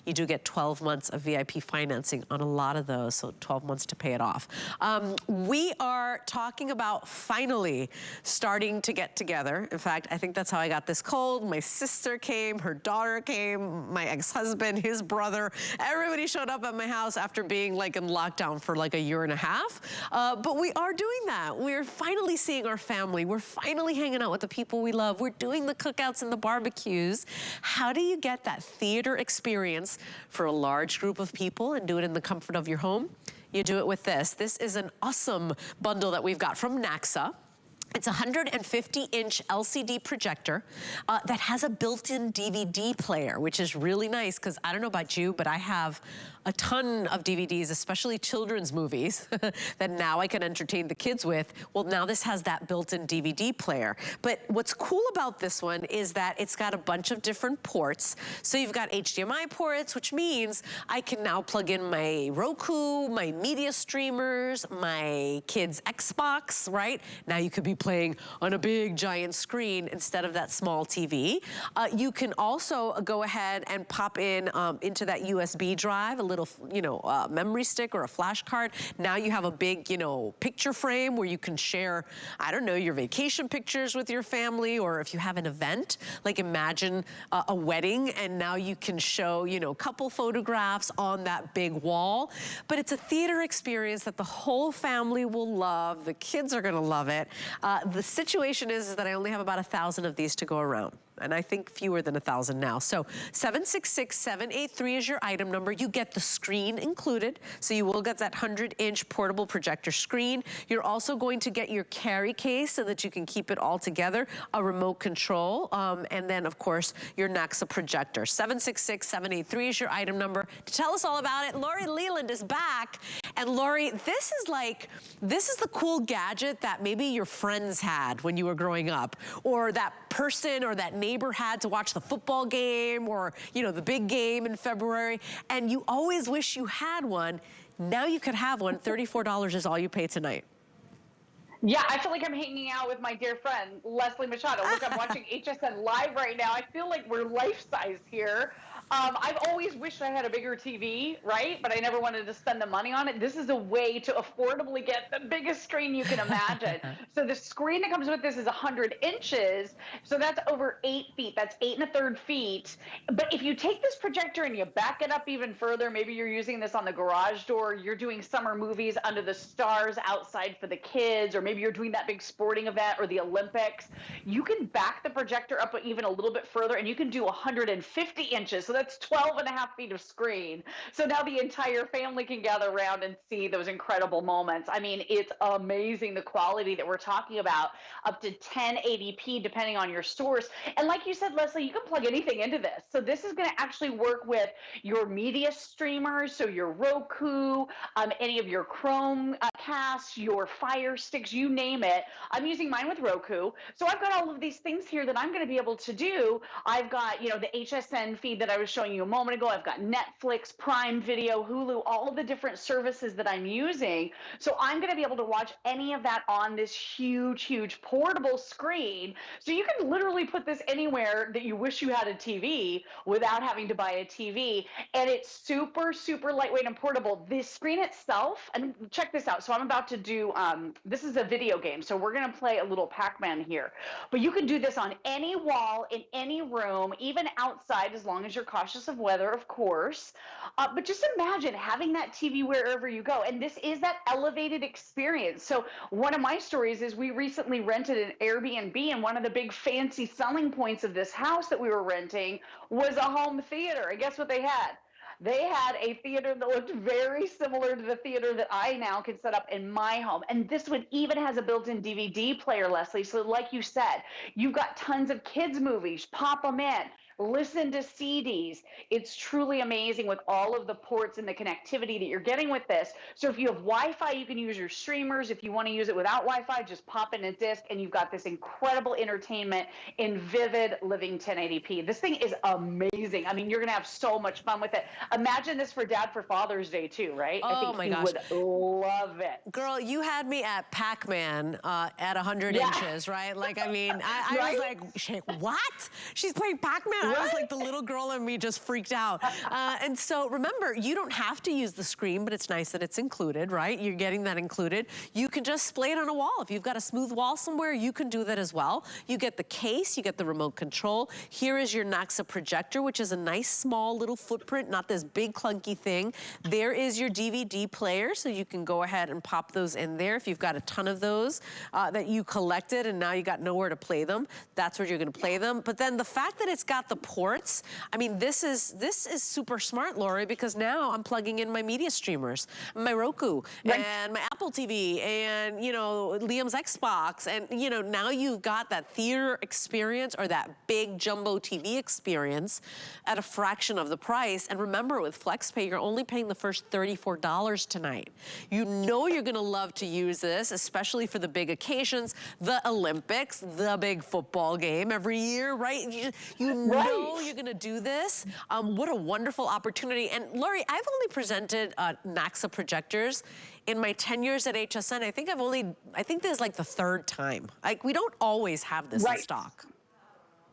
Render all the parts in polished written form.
you do get 12 months of VIP financing on a lot of those, so 12 months to pay it off. We are talking about finally starting to get together. In fact, I think that's how I got this cold. My sister came, her daughter came, my ex-husband, his brother, everybody showed up at my house after being like in lockdown for like a year and a half. But we are doing that. We're finally seeing our family. We're finally hanging out with the people we love. We're doing the cookouts and the barbecues. How do you get that theater experience for a large group of people and do it in the comfort of your home? You do it with this. This is an awesome bundle that we've got from NAXA. It's a 150-inch LCD projector that has a built-in DVD player, which is really nice because I don't know about you, but I have a ton of DVDs, especially children's movies, that now I can entertain the kids with. Well, now this has that built-in DVD player. But what's cool about this one is that it's got a bunch of different ports. So you've got HDMI ports, which means I can now plug in my Roku, my media streamers, my kids' Xbox, right? Now you could be playing on a big giant screen instead of that small TV. You can also go ahead and pop in into that USB drive, a little, memory stick or a flash card. Now you have a big, picture frame where you can share, I don't know, your vacation pictures with your family, or if you have an event, like imagine a wedding, and now you can show, couple photographs on that big wall. But it's a theater experience that the whole family will love. The kids are gonna love it. The situation is that I only have about 1,000 of these to go around, and I think fewer than 1,000 now. So 766783 is your item number. You get the screen included, so you will get that 100-inch portable projector screen. You're also going to get your carry case so that you can keep it all together, a remote control, and then of course your NAXA projector. 766783 is your item number. To tell us all about it, Lori Leland is back. And Lori, this is the cool gadget that maybe your friends had when you were growing up, or that person or that neighbor had to watch the football game, or the big game in February, and you always wish you had one. Now you could have one. $34 is all you pay tonight. Yeah, I feel like I'm hanging out with my dear friend, Leslie Machado. Look, I'm watching HSN Live right now. I feel like we're life-size here. I've always wished I had a bigger TV, right? But I never wanted to spend the money on it. This is a way to affordably get the biggest screen you can imagine. So the screen that comes with this is 100 inches. So that's over 8 feet. That's 8 1/3 feet. But if you take this projector and you back it up even further, maybe you're using this on the garage door, you're doing summer movies under the stars outside for the kids, or maybe you're doing that big sporting event or the Olympics, you can back the projector up even a little bit further, and you can do 150 inches. So that's 12 1/2 feet of screen. So now the entire family can gather around and see those incredible moments. I mean, it's amazing the quality that we're talking about, up to 1080p depending on your source. And like you said, Leslie, you can plug anything into this. So this is going to actually work with your media streamers, so your Roku, any of your Chromecast, your Fire Sticks, you name it. I'm using mine with Roku. So I've got all of these things here that I'm going to be able to do. I've got, the HSN feed that I was showing you a moment ago. I've got Netflix, Prime Video, Hulu, all the different services that I'm using. So I'm going to be able to watch any of that on this huge, huge portable screen. So you can literally put this anywhere that you wish you had a TV without having to buy a TV. And it's super, super lightweight and portable. This screen itself, and check this out. So I'm about to do, this is a video game. So we're going to play a little Pac-Man here. But you can do this on any wall, in any room, even outside, as long as you're cautious of weather, of course. But just imagine having that TV wherever you go. And this is that elevated experience. So one of my stories is we recently rented an Airbnb, and one of the big fancy selling points of this house that we were renting was a home theater. And guess what they had? They had a theater that looked very similar to the theater that I now can set up in my home. And this one even has a built-in DVD player, Leslie. So like you said, you've got tons of kids' movies. Pop them in. Listen to CDs. It's truly amazing with all of the ports and the connectivity that you're getting with this. So if you have Wi-Fi, you can use your streamers. If you want to use it without Wi-Fi, just pop in a disc, and you've got this incredible entertainment in vivid living 1080p. This thing is amazing. I mean, you're going to have so much fun with it. Imagine this for Dad for Father's Day too, right? Oh, I think my he gosh. would love it. Girl, you had me at Pac-Man at 100 inches, right? Like, I mean, I Right? was like, what? She's playing Pac-Man was like the little girl in me just freaked out. And so remember, you don't have to use the screen, but it's nice that it's included, right? You're getting that included. You can just display it on a wall. If you've got a smooth wall somewhere, you can do that as well. You get the case, you get the remote control. Here is your NAXA projector, which is a nice small little footprint, not this big clunky thing. There is your DVD player, so you can go ahead and pop those in there if you've got a ton of those that you collected and now you got nowhere to play them. That's where you're gonna play them. But then the fact that it's got the ports, I mean, this is super smart, Lori, because now I'm plugging in my media streamers, my Roku, and my Apple TV, and you know, Liam's Xbox, and you know, now you've got that theater experience or that big jumbo TV experience at a fraction of the price. And remember, with FlexPay, you're only paying the first $34 tonight. You know you're gonna love to use this, especially for the big occasions, the Olympics, the big football game every year, right? You know you're gonna do this. What a wonderful opportunity. And Lori, I've only presented NAXA projectors in my 10 years at HSN. I think this is like the third time. Like, we don't always have this in stock.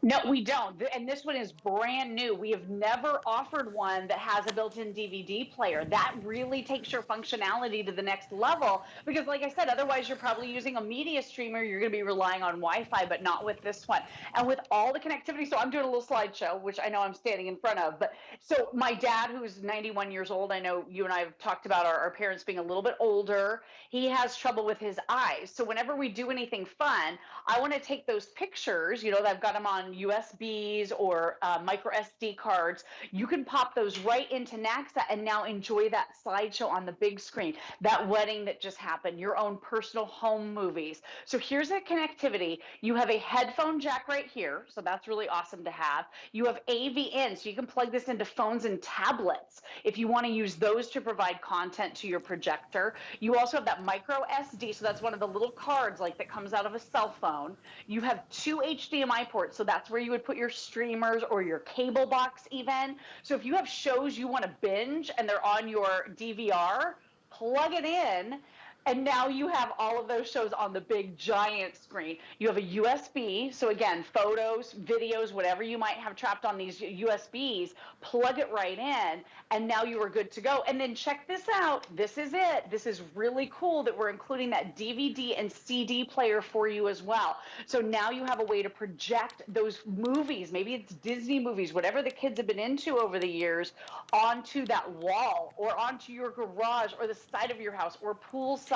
No, we don't. And this one is brand new. We have never offered one that has a built-in DVD player. That really takes your functionality to the next level because, like I said, otherwise you're probably using a media streamer. You're going to be relying on Wi-Fi, but not with this one. And with all the connectivity, so I'm doing a little slideshow, which I know I'm standing in front of. But so my dad, who's 91 years old, I know you and I have talked about our parents being a little bit older. He has trouble with his eyes. So whenever we do anything fun, I want to take those pictures, you know, that I've got them on USBs or micro SD cards. You can pop those right into NAXA and now enjoy that slideshow on the big screen, that wedding that just happened, your own personal home movies. So here's the connectivity. You have a headphone jack right here, so that's really awesome to have. You have AV in, so you can plug this into phones and tablets if you want to use those to provide content to your projector. You also have that micro SD, so that's one of the little cards like that comes out of a cell phone. You have 2 HDMI ports, so that's where you would put your streamers or your cable box even. So if you have shows you want to binge and they're on your DVR, plug it in. And now you have all of those shows on the big giant screen. You have a USB, so again, photos, videos, whatever you might have trapped on these USBs, plug it right in, and now you are good to go. And then check this out. This is it. This is really cool that we're including that DVD and CD player for you as well. So now you have a way to project those movies, maybe it's Disney movies, whatever the kids have been into over the years, onto that wall or onto your garage or the side of your house or poolside.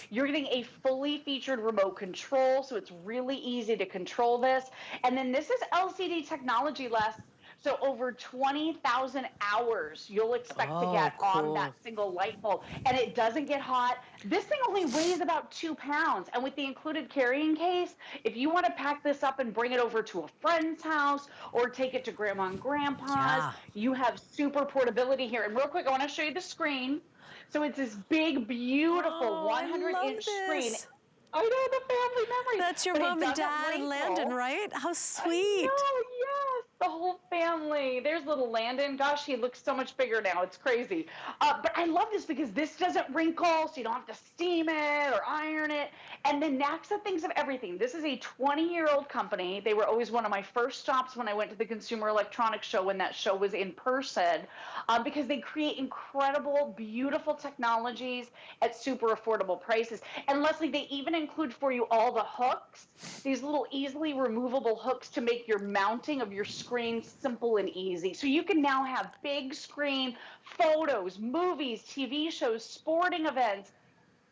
You're getting a fully featured remote control, so it's really easy to control this. And then this is LCD technology, Les. So over 20,000 hours you'll expect to get on that single light bulb. And it doesn't get hot. This thing only weighs about 2 pounds. And with the included carrying case, if you want to pack this up and bring it over to a friend's house or take it to grandma and grandpa's, you have super portability here. And real quick, I want to show you the screen. So it's this big, beautiful 100-inch screen. I know, the family memory. That's your mom and dad and Landon, right? How sweet. Oh, yes. The whole family. There's little Landon. Gosh, he looks so much bigger now. It's crazy. But I love this because this doesn't wrinkle, so you don't have to steam it or iron it. And then NAXA thinks of everything. This is a 20-year-old company. They were always one of my first stops when I went to the Consumer Electronics Show when that show was in person, because they create incredible, beautiful technologies at super affordable prices. And Leslie, they even include for you all the hooks, these little easily removable hooks to make your mounting of your screen simple and easy. So you can now have big screen photos, movies, TV shows, sporting events,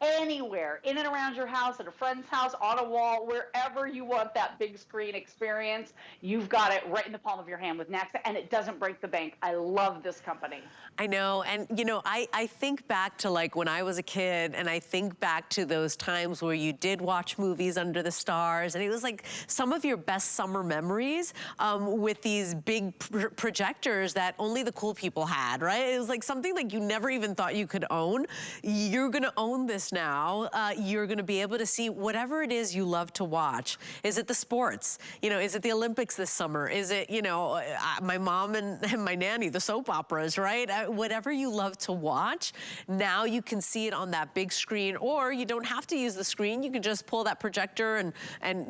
anywhere, in and around your house, at a friend's house, on a wall, wherever you want that big screen experience, you've got it right in the palm of your hand with NAXA, and it doesn't break the bank. I love this company. I know, and you know, I think back to like when I was a kid, and I think back to those times where you did watch movies under the stars, and it was like some of your best summer memories with these big projectors that only the cool people had, right? It was like something like you never even thought you could own. You're gonna own this months now, you're gonna be able to see whatever it is you love to watch. Is it the sports? You know, is it the Olympics this summer? Is it, you know, my mom and my nanny, the soap operas, right? Whatever you love to watch, now you can see it on that big screen, or you don't have to use the screen. You can just pull that projector and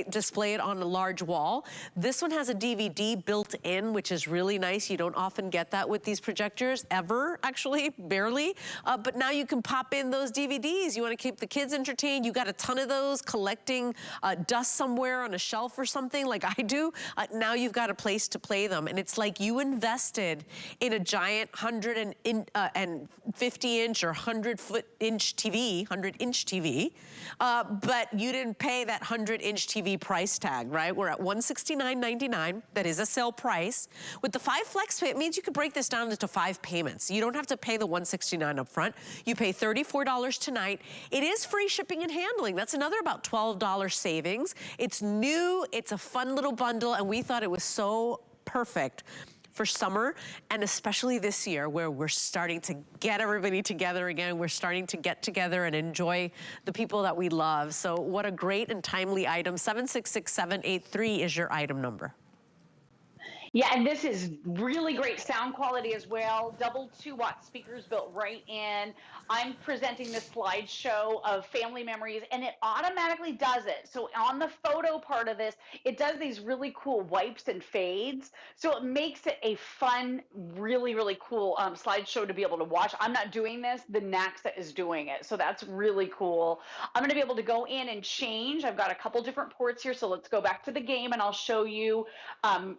display it on a large wall. This one has a DVD built in, which is really nice. You don't often get that with these projectors, ever, actually, barely. But now you can pop in those DVDs. You wanna keep the kids entertained. You got a ton of those collecting dust somewhere on a shelf or something like I do. Now you've got a place to play them. And it's like you invested in a giant 150-inch or 100-inch TV, 100-inch TV, but you didn't pay that 100-inch TV price tag, right? We're at $169.99. That is a sale price. With the 5 flex pay, it means you could break this down into 5 payments. You don't have to pay the $169 up front. You pay $34 tonight. It is free shipping and handling. That's another about $12 savings. It's new, it's a fun little bundle, and we thought it was so perfect for summer, and especially this year where we're starting to get everybody together again. We're starting to get together and enjoy the people that we love. So what a great and timely item. 766783 is your item number. Yeah, and this is really great sound quality as well. Double 2-watt speakers built right in. I'm presenting this slideshow of family memories, and it automatically does it. So on the photo part of this, it does these really cool wipes and fades. So it makes it a fun, really, really cool slideshow to be able to watch. I'm not doing this. The NAXA is doing it. So that's really cool. I'm going to be able to go in and change. I've got a couple different ports here. So let's go back to the game, and I'll show you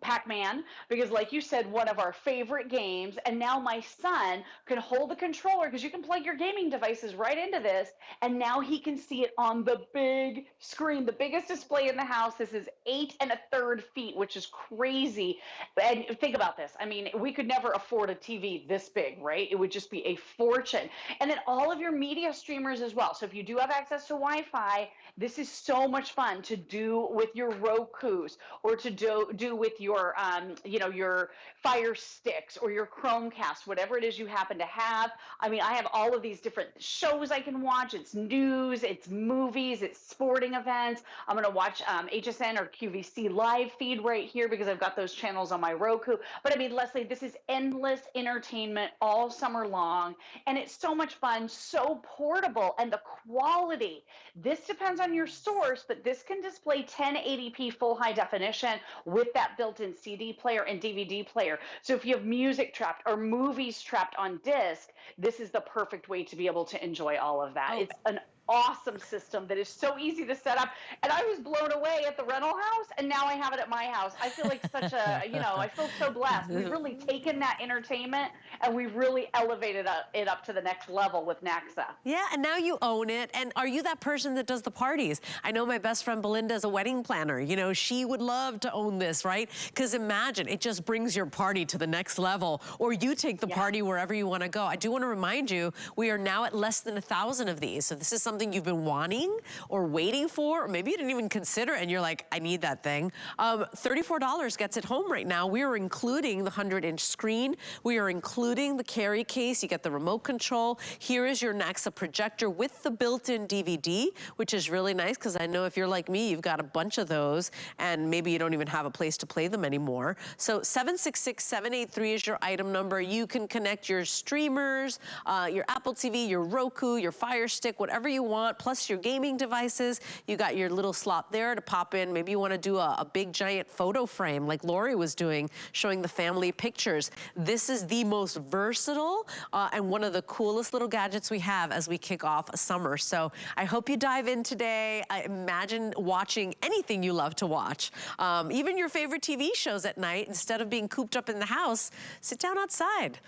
Pac-Man. Because like you said, one of our favorite games, and now my son can hold the controller, because you can plug your gaming devices right into this, and now he can see it on the big screen, the biggest display in the house. This is 8 1/3 feet, which is crazy. And think about this. I mean, we could never afford a TV this big, right? It would just be a fortune. And then all of your media streamers as well. So if you do have access to Wi-Fi, this is so much fun to do with your Rokus, or to do with your you know, your Fire Sticks or your Chromecast, whatever it is you happen to have. I mean, I have all of these different shows I can watch. It's news, it's movies, it's sporting events. I'm going to watch HSN or QVC live feed right here because I've got those channels on my Roku. But I mean, Leslie, this is endless entertainment all summer long, and it's so much fun, so portable, and the quality. This depends on your source, but this can display 1080p full high definition with that built-in CD player and DVD player. So if you have music trapped or movies trapped on disc, this is the perfect way to be able to enjoy all of that. It's an awesome system that is so easy to set up. And I was blown away at the rental house, and now I have it at my house. I feel like such a, you know, I feel so blessed. We've really taken that entertainment and we've really elevated it up to the next level with NAXA. Yeah, and now you own it. And are you that person that does the parties? I know my best friend Belinda is a wedding planner. You know, she would love to own this, right? Because imagine, it just brings your party to the next level, or you take the party wherever you want to go. I do want to remind you, we are now at less than 1,000 of these. So this is something you've been wanting or waiting for, or maybe you didn't even consider, and you're like, I need that thing. $34 gets it home right now. We are including the 100-inch screen. We are including the carry case. You get the remote control. Here is your NAXA projector with the built-in DVD, which is really nice, because I know if you're like me, you've got a bunch of those, and maybe you don't even have a place to play them anymore. So 766783 is your item number. You can connect your streamers, your Apple TV, your Roku, your Fire Stick, whatever you want, plus your gaming devices. You got your little slot there to pop in. Maybe you want to do a big giant photo frame like Lori was doing, showing the family pictures. This is the most versatile and one of the coolest little gadgets we have as we kick off summer. So I hope you dive in today. I imagine watching anything you love to watch. Even your favorite TV shows at night, instead of being cooped up in the house, sit down outside.